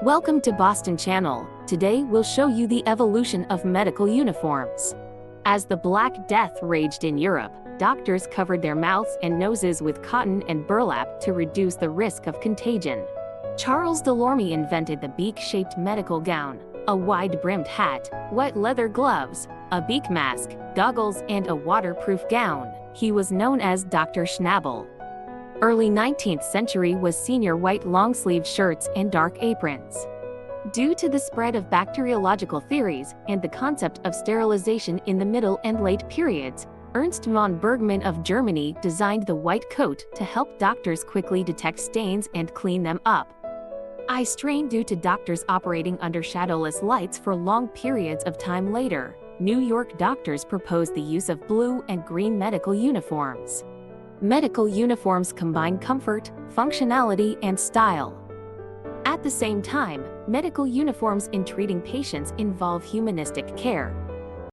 Welcome to Boston Channel. Today we'll show you the evolution of medical uniforms. As the Black Death raged in Europe, doctors covered their mouths and noses with cotton and burlap to reduce the risk of contagion. Charles Dellorme invented the beak-shaped medical gown, a wide-brimmed hat, wet leather gloves, a beak mask, goggles, and a waterproof gown. He was known as Dr. Schnabel. Early 19th century was senior white long-sleeved shirts and dark aprons. Due to the spread of bacteriological theories and the concept of sterilization in the Middle and Late periods, Ernst von Bergmann of Germany designed the white coat to help doctors quickly detect stains and clean them up. Eye strain due to doctors operating under shadowless lights for long periods of time later, New York doctors proposed the use of blue and green medical uniforms. Medical uniforms combine comfort, functionality, and style. At the same time, medical uniforms in treating patients involve humanistic care,